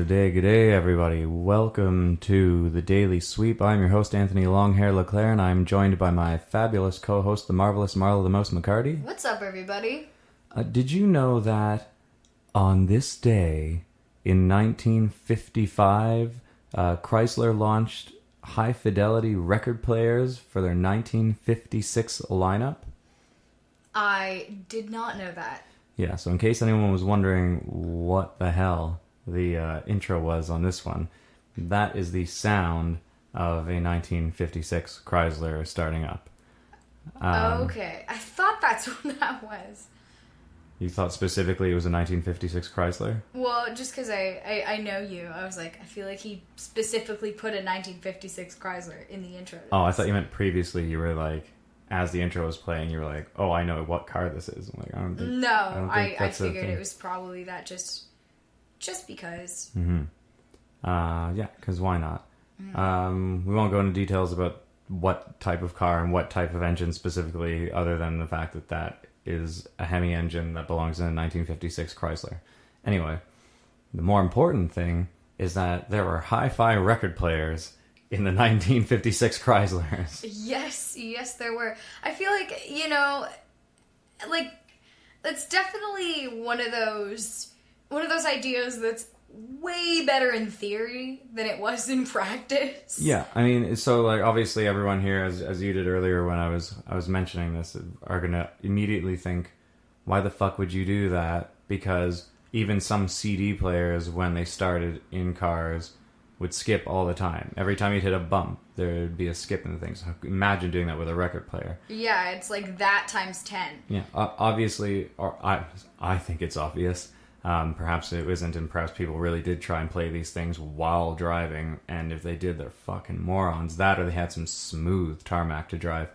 Good day, everybody. Welcome to the Daily Sweep. I'm your host, Anthony Longhair Leclair, and I'm joined by my fabulous co-host, the marvelous Marla the Most McHardy. What's up, everybody? Did you know that on this day in 1955, Chrysler launched high-fidelity record players for their 1956 lineup? I did not know that. Yeah, so in case anyone was wondering what the hell the intro was on this one, that is the sound of a 1956 Chrysler starting up. Okay, I thought that's what that was. You thought specifically it was a 1956 Chrysler? Well, just because I know you, I was like, I feel like he specifically put a 1956 Chrysler in the intro. Oh, I thought you meant previously you were like, as the intro was playing, you were like, oh, I know what car this is. I'm like, I don't think I figured it was probably that just because. Mm-hmm. Yeah, because why not? Mm. We won't go into details about what type of car and what type of engine specifically, other than the fact that that is a Hemi engine that belongs in a 1956 Chrysler. Anyway, the more important thing is that there were hi-fi record players in the 1956 Chryslers. Yes, there were. I feel like, that's definitely one of those ideas that's way better in theory than it was in practice. Yeah, I mean, so like obviously everyone here, as you did earlier when I was mentioning this, are gonna immediately think, why the fuck would you do that? Because even some CD players, when they started in cars, would skip all the time. Every time you'd hit a bump, there'd be a skip in the thing. So imagine doing that with a record player. Yeah, it's like that times 10. Yeah, obviously, or I think it's obvious. Perhaps it isn't, and perhaps people really did try and play these things while driving, and if they did, they're fucking morons. That or they had some smooth tarmac to drive.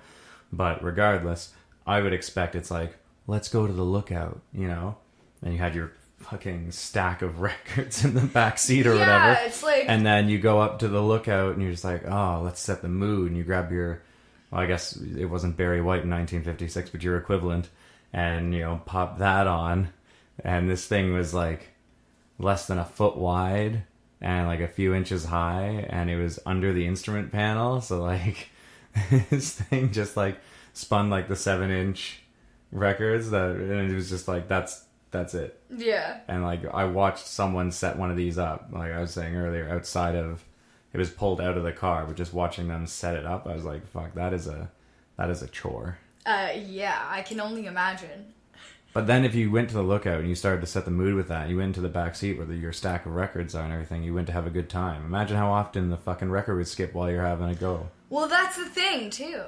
But regardless, I would expect it's like, let's go to the lookout, and you had your fucking stack of records in the back seat or whatever. Yeah, it's like... And then you go up to the lookout, and you're just like, oh, let's set the mood, and you grab your... Well, I guess it wasn't Barry White in 1956, but your equivalent, and, pop that on. And this thing was like less than a foot wide and like a few inches high, and it was under the instrument panel. So like this thing just like spun like the 7-inch records and it was just like, that's it. Yeah. And like I watched someone set one of these up, like I was saying earlier, outside of, it was pulled out of the car, but just watching them set it up, I was like, fuck, that is a chore. Yeah, I can only imagine. But then if you went to the lookout and you started to set the mood with that, you went into the back seat where your stack of records are and everything, you went to have a good time. Imagine how often the fucking record would skip while you're having a go. Well, that's the thing, too.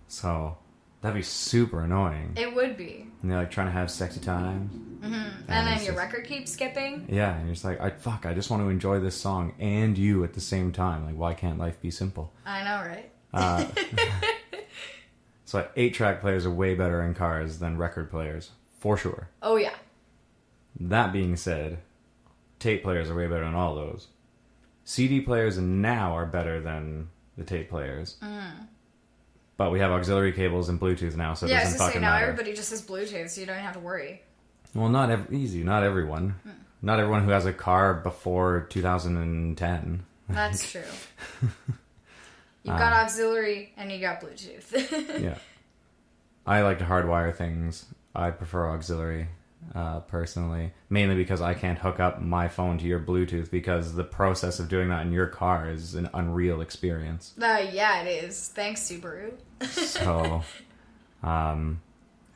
So, that'd be super annoying. It would be. And they're like trying to have sexy times. Mm-hmm. And then your record keeps skipping. Yeah, and you're just like, I just want to enjoy this song and you at the same time. Like, why can't life be simple? I know, right? So 8-track players are way better in cars than record players, for sure. Oh, yeah. That being said, tape players are way better than all those. CD players now are better than the tape players. Mm. But we have auxiliary cables and Bluetooth now, so it doesn't fucking matter. Now everybody just has Bluetooth, so you don't have to worry. Well, not everyone. Mm. Not everyone who has a car before 2010. That's true. You've got auxiliary and you got Bluetooth. Yeah. I like to hardwire things. I prefer auxiliary, personally. Mainly because I can't hook up my phone to your Bluetooth, because the process of doing that in your car is an unreal experience. Yeah, it is. Thanks, Subaru. So,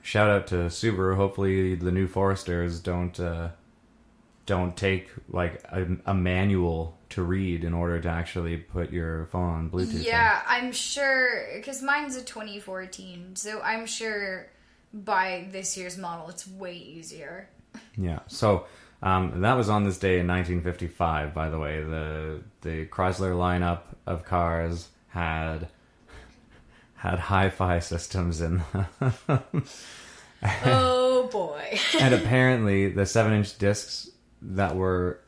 shout out to Subaru. Hopefully the new Foresters don't take like a manual to read in order to actually put your phone on Bluetooth. Yeah, I'm sure, because mine's a 2014, so I'm sure by this year's model it's way easier. Yeah, so that was on this day in 1955, by the way. The Chrysler lineup of cars had hi-fi systems in them. Oh boy. And apparently the 7-inch discs that were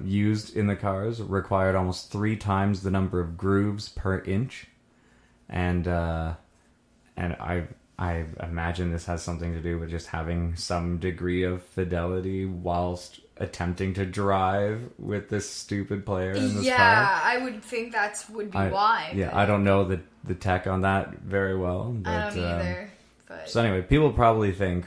used in the cars required almost 3 times the number of grooves per inch, and I imagine this has something to do with just having some degree of fidelity whilst attempting to drive with this stupid player in this car. Yeah, I would think would be why. Yeah, I don't know the tech on that very well. But, I don't either. But... So anyway, people probably think,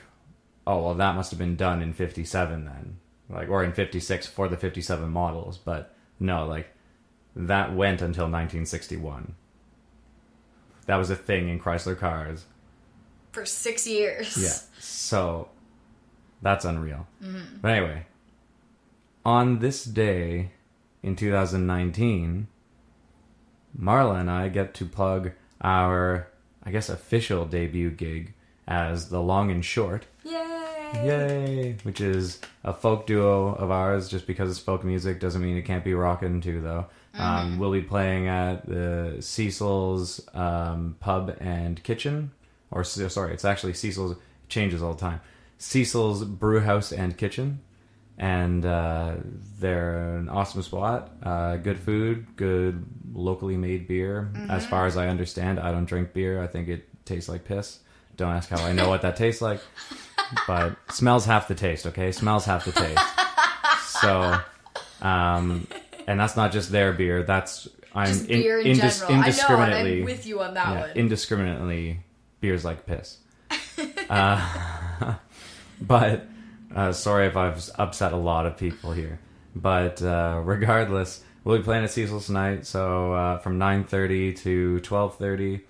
oh, well, that must have been done in 57 then. Like, or in 56 for the 57 models. But no, like, that went until 1961. That was a thing in Chrysler cars. For 6 years. Yeah, so that's unreal. Mm-hmm. But anyway, on this day in 2019, Marla and I get to plug our, I guess, official debut gig as the Long and Short. Yay! Which is a folk duo of ours. Just because it's folk music doesn't mean it can't be rockin' too, though. Mm-hmm. We'll be playing at the Cecil's Pub and Kitchen. Or, sorry, it's actually Cecil's, it changes all the time. Cecil's Brewhouse and Kitchen. And they're an awesome spot. Good food, good locally made beer. Mm-hmm. As far as I understand, I don't drink beer. I think it tastes like piss. Don't ask how I know what that tastes like. But smells half the taste, okay? Smells half the taste. So, and that's not just their beer. That's, just beer in general. Indiscriminately. I know, I'm with you on that one. Indiscriminately, beer's like piss. But, sorry if I've upset a lot of people here. But regardless, we'll be playing at Cecil's tonight. So from 9:30 to 12:30.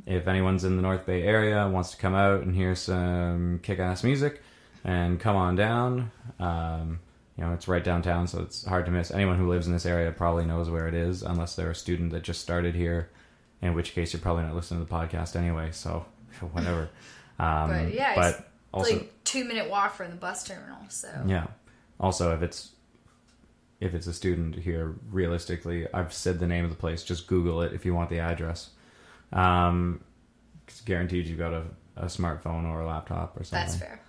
If anyone's in the North Bay area wants to come out and hear some kick-ass music, and come on down. It's right downtown, so it's hard to miss. Anyone who lives in this area probably knows where it is, unless they're a student that just started here, in which case you're probably not listening to the podcast anyway, so whatever. But yeah, but it's also, like 2-minute walk from the bus terminal, so... Yeah. Also, if it's a student here, realistically, I've said the name of the place, just Google it if you want the address. It's guaranteed you've got a smartphone or a laptop or something. That's fair.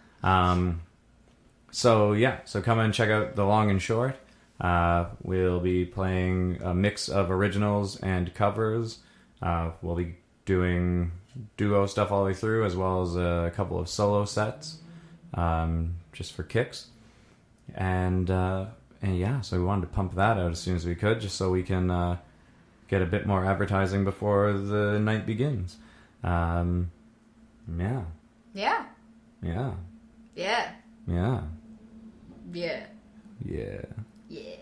So come and check out the Long and Short. We'll be playing a mix of originals and covers. We'll be doing duo stuff all the way through, as well as a couple of solo sets, just for kicks. And yeah, so we wanted to pump that out as soon as we could, just so we can get a bit more advertising before the night begins. Yeah. Yeah. Yeah. Yeah. Yeah. Yeah. Yeah. Yeah.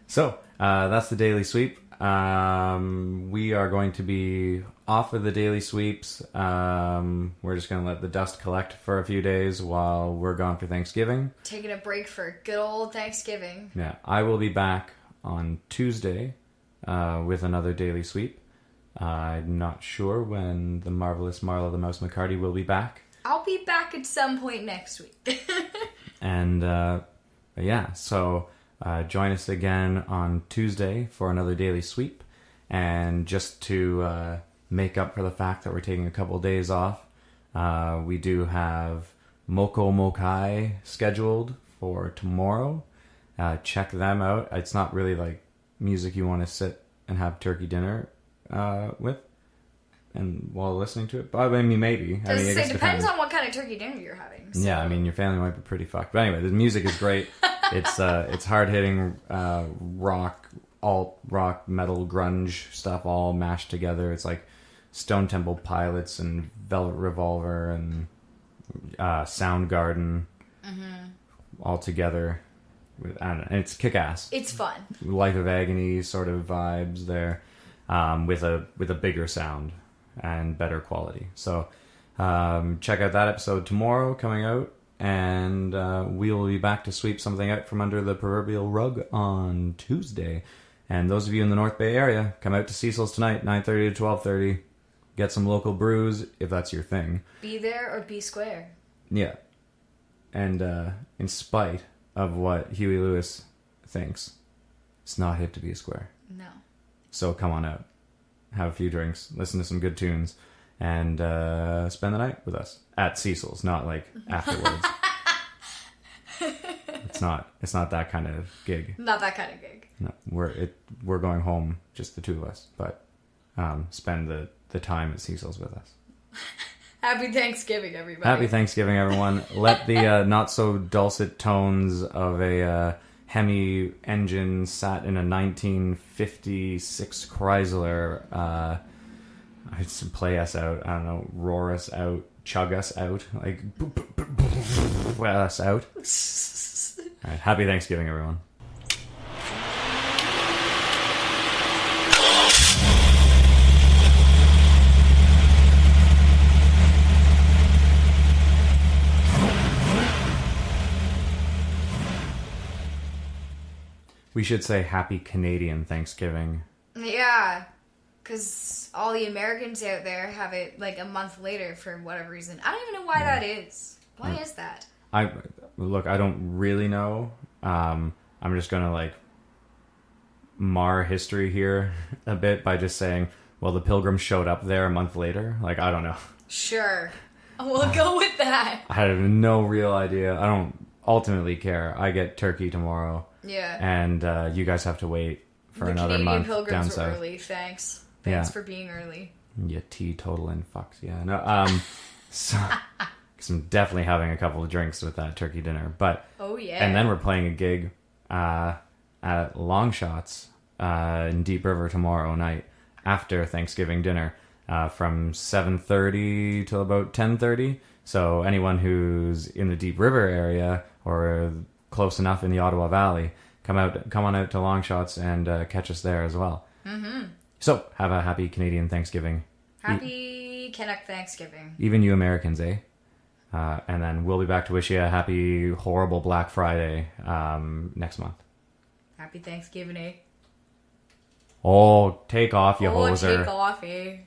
So, that's the daily sweep. We are going to be off of the daily sweeps. We're just going to let the dust collect for a few days while we're gone for Thanksgiving. Taking a break for good old Thanksgiving. Yeah. I will be back on Tuesday with another daily sweep. I'm not sure when the marvelous Marla the Mouse McHardy will be back. I'll be back at some point next week. And yeah, so join us again on Tuesday for another daily sweep. And just to make up for the fact that we're taking a couple of days off, we do have Moko Mokai scheduled for tomorrow. Check them out. It's not really like music you want to sit and have turkey dinner with and while listening to it, but I mean maybe. It depends on what kind of turkey dinner you're having. So. Yeah, I mean your family might be pretty fucked. But anyway, the music is great. It's hard hitting rock, alt rock, metal, grunge stuff all mashed together. It's like Stone Temple Pilots and Velvet Revolver and Soundgarden all together. I don't know. It's kick-ass. It's fun. Life of Agony sort of vibes there, with a bigger sound and better quality. So check out that episode tomorrow coming out, and we will be back to sweep something out from under the proverbial rug on Tuesday. And those of you in the North Bay area, come out to Cecil's tonight, 9:30 to 12:30. Get some local brews if that's your thing. Be there or be square. Yeah. And in spite of what Huey Lewis thinks, it's not hip to be a square. No. So come on out. Have a few drinks, listen to some good tunes, and spend the night with us at Cecil's, not like afterwards. It's not that kind of gig. Not that kind of gig. No, we're going home, just the two of us, but spend the time at Cecil's with us. Happy Thanksgiving, everybody. Happy Thanksgiving, everyone. Let the not so dulcet tones of a Hemi engine sat in a 1956 Chrysler play us out. I don't know, roar us out, chug us out, like well us out. All right, happy Thanksgiving, everyone. We should say happy Canadian Thanksgiving. Yeah, because all the Americans out there have it like a month later for whatever reason. I don't even know why that is. Why is that? I don't really know. I'm just gonna like mar history here a bit by just saying, well, the Pilgrims showed up there a month later. Like, I don't know. Sure, we'll go with that. I have no real idea. I don't ultimately care. I get turkey tomorrow. Yeah. And you guys have to wait for another month down Pilgrims south. were early. Thanks for being early. You teetotaling fucks. Yeah. No. So, cause I'm definitely having a couple of drinks with that turkey dinner. But oh yeah. And then we're playing a gig at Long Shots in Deep River tomorrow night after Thanksgiving dinner from 7:30 till about 10:30. So anyone who's in the Deep River area or close enough in the Ottawa Valley, come on out to Long Shots and catch us there as well. Mm-hmm. So have a happy Canadian Thanksgiving. Happy Canuck Thanksgiving. Even you Americans, eh? And then we'll be back to wish you a happy, horrible Black Friday next month. Happy Thanksgiving, eh? Oh, take off, you hoser. Take off, eh?